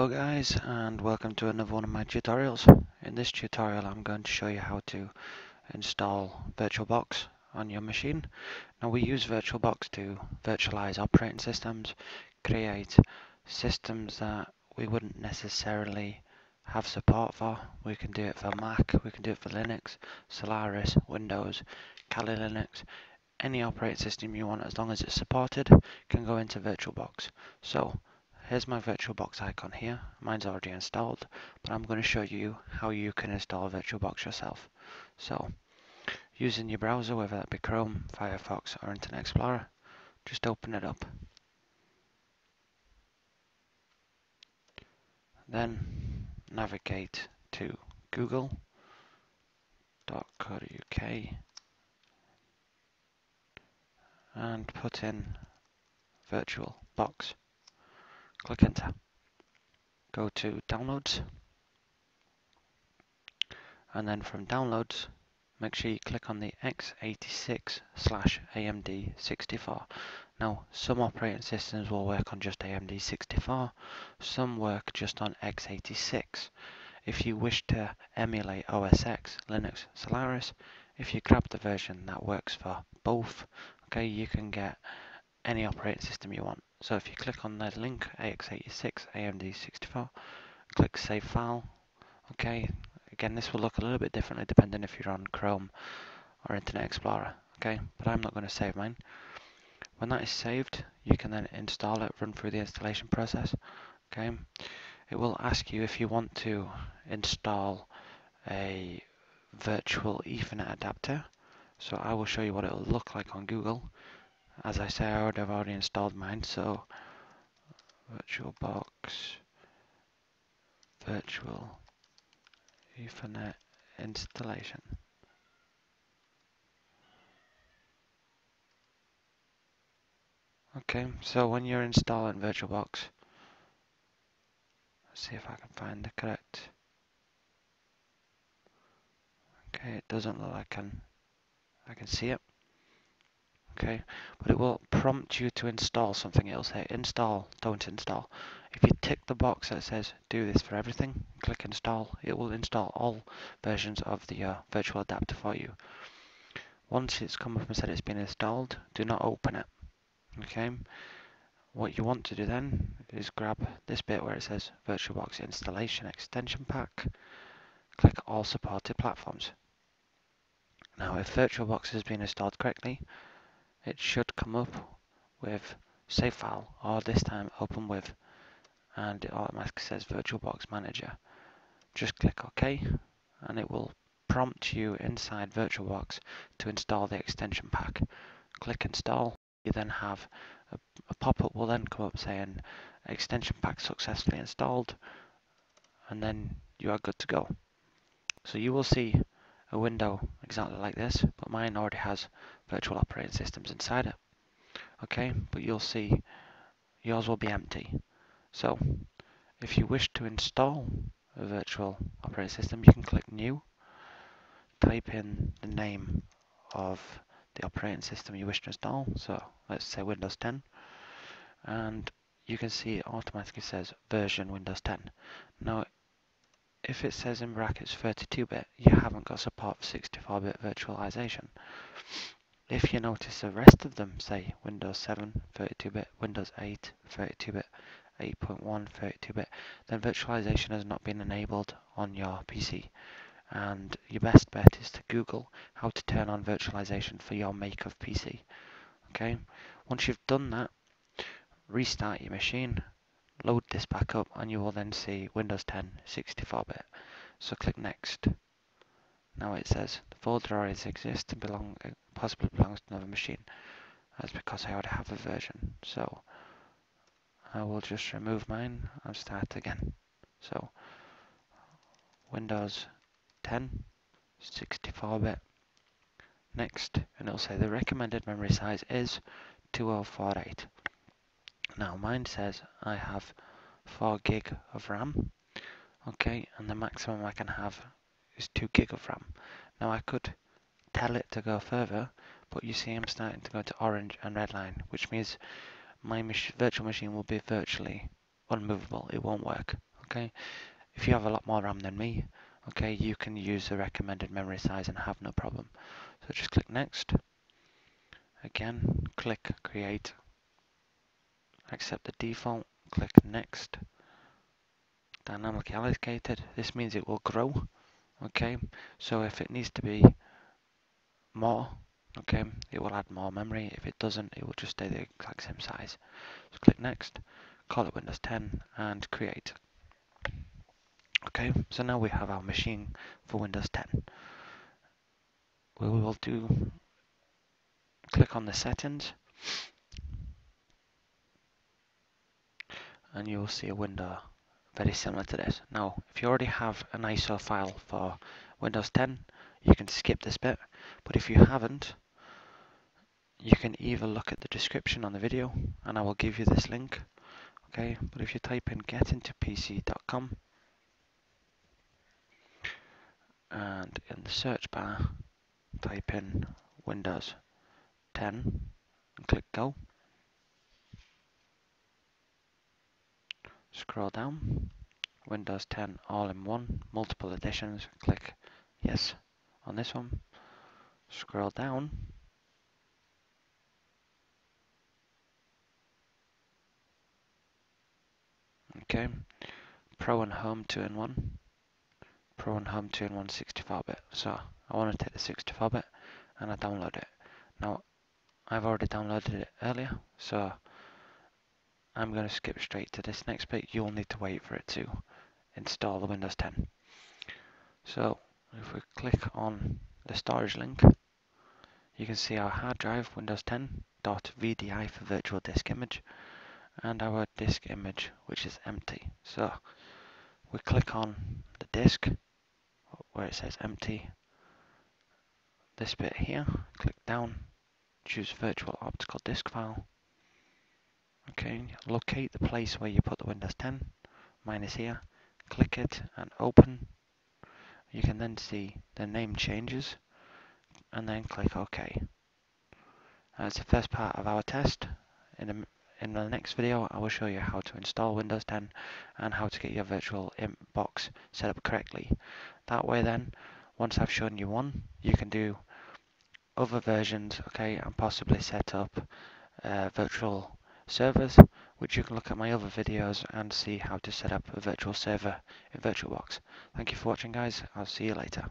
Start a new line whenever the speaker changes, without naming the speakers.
Hello guys, and welcome to another one of my tutorials. In this tutorial I'm going to show you how to install Virtualbox on your machine. Now we use Virtualbox to virtualize operating systems, create systems that we wouldn't necessarily have support for. We can do it for Mac, we can do it for Linux, Solaris, Windows, Kali Linux, any operating system you want as long as it's supported can go into Virtualbox. So here's my Virtualbox icon here. Mine's already installed, but I'm going to show you how you can install Virtualbox yourself. So, using your browser, whether that be Chrome, Firefox, or Internet Explorer, just open it up. Then navigate to google.co.uk and put in Virtualbox. Click enter. Go to downloads, and then from downloads make sure you click on the x86/AMD64. Now some operating systems will work on just AMD64, some work just on x86. If you wish to emulate OS X, Linux, Solaris, if you grab the version that works for both, okay, you can get any operating system you want. So if you click on the link x86 AMD64, click save file. Okay, again this will look a little bit differently depending if you're on Chrome or Internet Explorer. Okay, but I'm not going to save mine. When that is saved, you can then install it, run through the installation process. Okay, it will ask you if you want to install a virtual Ethernet adapter. So I will show you what it will look like on Google. As I say, I would have already installed mine, so Virtualbox Virtual Ethernet installation. Okay, so when you're installing Virtualbox, let's see if I can find the correct. Okay, it doesn't look like I can see it. Okay, but it will prompt you to install something. It'll say install, don't install. If you tick the box that says do this for everything, click install, it will install all versions of the virtual adapter for you. Once it's come up and said it's been installed, do not open it. Okay, what you want to do then is grab this bit where it says Virtualbox installation extension pack, click all supported platforms. Now if Virtualbox has been installed correctly, it should come up with save file, or this time open with, and it automatically says Virtualbox Manager. Just click OK, and it will prompt you inside Virtualbox to install the extension pack. Click install. You then have a pop-up will then come up saying extension pack successfully installed, and then you are good to go. So you will see a window exactly like this, but mine already has virtual operating systems inside it. Okay, but you'll see yours will be empty. So if you wish to install a virtual operating system, you can click new, type in the name of the operating system you wish to install, so let's say Windows 10, and you can see it automatically says version Windows 10. Now if it says in brackets 32-bit, you haven't got support for 64-bit virtualization. If you notice the rest of them say Windows 7 32-bit, Windows 8 32-bit, 8.1 32-bit, then virtualization has not been enabled on your PC. And your best bet is to Google how to turn on virtualization for your make of PC. Okay, once you've done that, restart your machine, load this back up, and you will then see Windows 10 64-bit. So click next. Now it says the folder already exists and possibly belongs to another machine. That's because I already have a version. So I will just remove mine and start again. So Windows 10 64-bit. Next, and it'll say the recommended memory size is 2048. Now mine says I have 4 gig of RAM. Okay, and the maximum I can have is 2 gig of RAM. Now I could tell it to go further, but you see I'm starting to go to orange and red line, which means my virtual machine will be virtually unmovable. It won't work. Okay, if you have a lot more RAM than me, okay, you can use the recommended memory size and have no problem. So just click next. Again, click create. Accept the default. Click next. Dynamically allocated. This means it will grow. Okay, so if it needs to be more, okay, it will add more memory. If it doesn't, it will just stay the exact same size. So click next, call it Windows 10 and create. Okay, so now we have our machine for Windows 10. We will click on the settings and you will see a window very similar to this. Now, if you already have an ISO file for Windows 10, you can skip this bit, but if you haven't, you can either look at the description on the video, and I will give you this link, okay, but if you type in getintopc.com, and in the search bar, type in Windows 10, and click go, scroll down, Windows 10 all-in-one, multiple editions, click yes on this one, scroll down, okay, Pro and Home 2-in-1, Pro and Home 2-in-1 64-bit. So I want to take the 64-bit and I download it. Now I've already downloaded it earlier, so I'm going to skip straight to this next bit. You'll need to wait for it to install the Windows 10. So if we click on the storage link, you can see our hard drive Windows 10.vdi for virtual disk image and our disk image, which is empty. So we click on the disk where it says empty, this bit here, click down, choose virtual optical disk file. Okay, locate the place where you put the Windows 10. Mine is here. Click it and open. You can then see the name changes and then click OK. That's the first part of our test. In the next video, I will show you how to install Windows 10 and how to get your virtual box set up correctly. That way then, once I've shown you one, you can do other versions, okay, and possibly set up virtual servers, which you can look at my other videos and see how to set up a virtual server in Virtualbox. Thank you for watching, guys. I'll see you later.